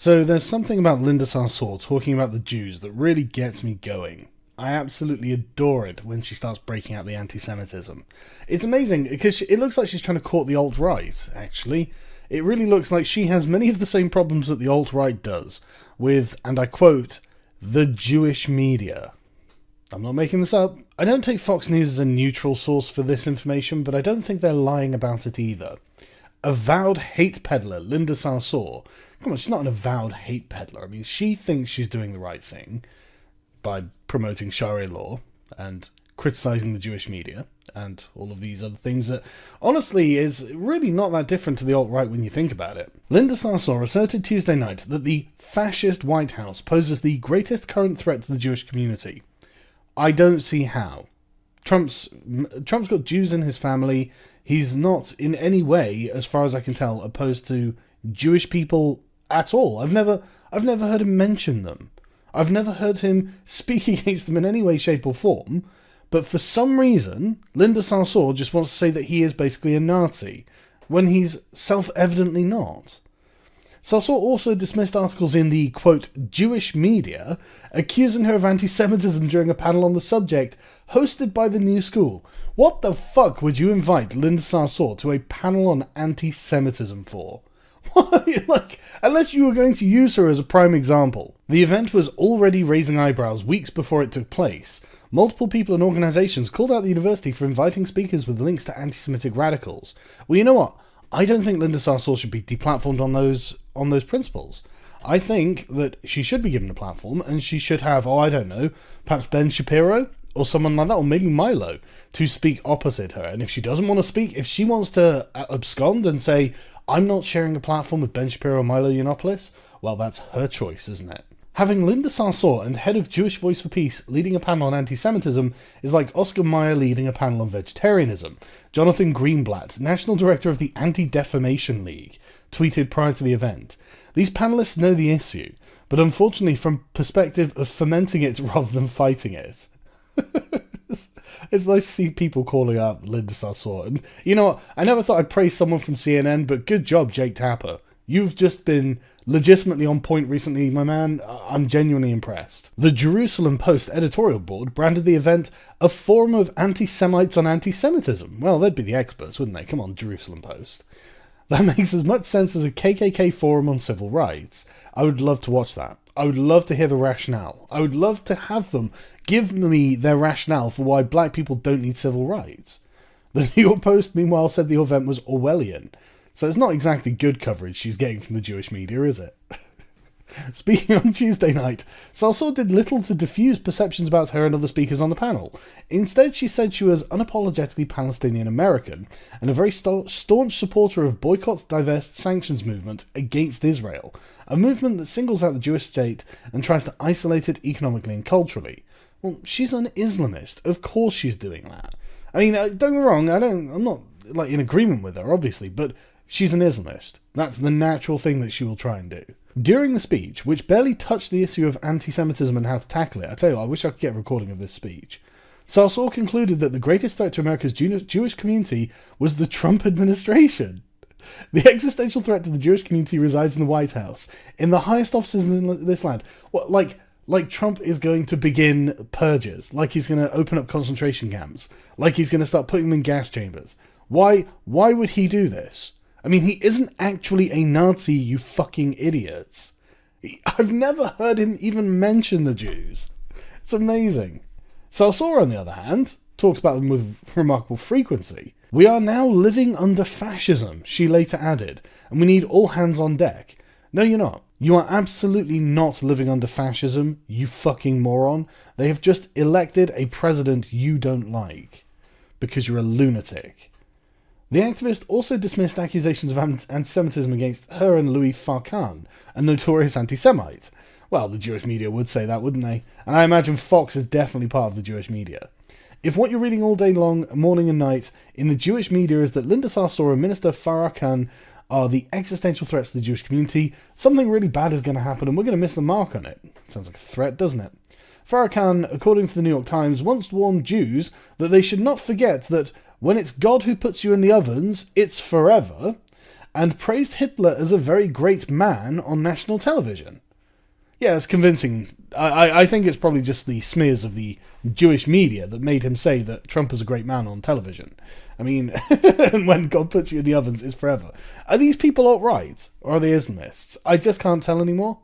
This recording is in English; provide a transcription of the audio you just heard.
So there's something about Linda Sarsour talking about the Jews that really gets me going. I absolutely adore it when she starts breaking out the anti-Semitism. It's amazing because it looks like she's trying to court the alt-right, actually. It really looks like she has many of the same problems that the alt-right does with, and I quote, the Jewish media. I'm not making this up. I don't take Fox News as a neutral source for this information, but I don't think they're lying about it either. Avowed hate peddler Linda Sarsour. Come on, she's not an avowed hate peddler. I mean, she thinks she's doing the right thing by promoting Sharia law and criticising the Jewish media and all of these other things that, honestly, is really not that different to the alt-right when you think about it. Linda Sarsour asserted Tuesday night that the fascist White House poses the greatest current threat to the Jewish community. I don't see how. Trump's got Jews in his family. He's not in any way, as far as I can tell, opposed to Jewish people at all. I've never heard him mention them. I've never heard him speak against them in any way, shape or form. But for some reason, Linda Sarsour just wants to say that he is basically a Nazi, when he's self-evidently not. Sarsour also dismissed articles in the, quote, Jewish media, accusing her of anti-Semitism during a panel on the subject, hosted by the New School. What the fuck would you invite Linda Sarsour to a panel on anti-Semitism for? Like, unless you were going to use her as a prime example. The event was already raising eyebrows weeks before it took place. Multiple people and organisations called out the university for inviting speakers with links to anti-Semitic radicals. Well, you know what? I don't think Linda Sarsour should be deplatformed on those principles. I think that she should be given a platform, and she should have, I don't know, perhaps Ben Shapiro or someone like that, or maybe Milo, to speak opposite her. And if she doesn't want to speak, if she wants to abscond and say, I'm not sharing a platform with Ben Shapiro or Milo Yiannopoulos, well, that's her choice, isn't it? Having Linda Sarsour and head of Jewish Voice for Peace leading a panel on anti-Semitism is like Oscar Mayer leading a panel on vegetarianism. Jonathan Greenblatt, national director of the Anti-Defamation League, tweeted prior to the event, "These panelists know the issue, but unfortunately from perspective of fomenting it rather than fighting it." It's nice to see people calling out Linda Sarsour. And you know what? I never thought I'd praise someone from CNN, but good job, Jake Tapper. You've just been legitimately on point recently, my man. I'm genuinely impressed. The Jerusalem Post editorial board branded the event a forum of anti-Semites on anti-Semitism. Well, they'd be the experts, wouldn't they? Come on, Jerusalem Post. That makes as much sense as a KKK forum on civil rights. I would love to watch that. I would love to hear the rationale. I would love to have them give me their rationale for why black people don't need civil rights. The New York Post, meanwhile, said the event was Orwellian. So it's not exactly good coverage she's getting from the Jewish media, is it? Speaking on Tuesday night, Sarsour did little to diffuse perceptions about her and other speakers on the panel. Instead, she said she was unapologetically Palestinian-American and a very staunch supporter of boycott, divest, sanctions movement against Israel, a movement that singles out the Jewish state and tries to isolate it economically and culturally. Well, she's an Islamist. Of course she's doing that. I mean, don't get me wrong, I'm not like in agreement with her, obviously, but she's an Islamist. That's the natural thing that she will try and do. During the speech, which barely touched the issue of anti-Semitism and how to tackle it, I tell you what, I wish I could get a recording of this speech, Sarsour concluded that the greatest threat to America's Jewish community was the Trump administration. The existential threat to the Jewish community resides in the White House, in the highest offices in this land. What, like Trump is going to begin purges, like he's going to open up concentration camps, like he's going to start putting them in gas chambers. Why would he do this? I mean, he isn't actually a Nazi, you fucking idiots. I've never heard him even mention the Jews. It's amazing. Sarsour, on the other hand, talks about them with remarkable frequency. "We are now living under fascism," she later added, "and we need all hands on deck." No, you're not. You are absolutely not living under fascism, you fucking moron. They have just elected a president you don't like. Because you're a lunatic. The activist also dismissed accusations of anti-Semitism against her and Louis Farrakhan, a notorious anti-Semite. Well, the Jewish media would say that, wouldn't they? And I imagine Fox is definitely part of the Jewish media. If what you're reading all day long, morning and night, in the Jewish media is that Linda Sarsour and Minister Farrakhan are the existential threats to the Jewish community, something really bad is going to happen and we're going to miss the mark on it. Sounds like a threat, doesn't it? Farrakhan, according to the New York Times, once warned Jews that they should not forget that when it's God who puts you in the ovens, it's forever, and praised Hitler as a very great man on national television. Yeah, it's convincing. I think it's probably just the smears of the Jewish media that made him say that Trump is a great man on television. I mean, and when God puts you in the ovens, it's forever. Are these people alt-right, or are they Islamists? I just can't tell anymore.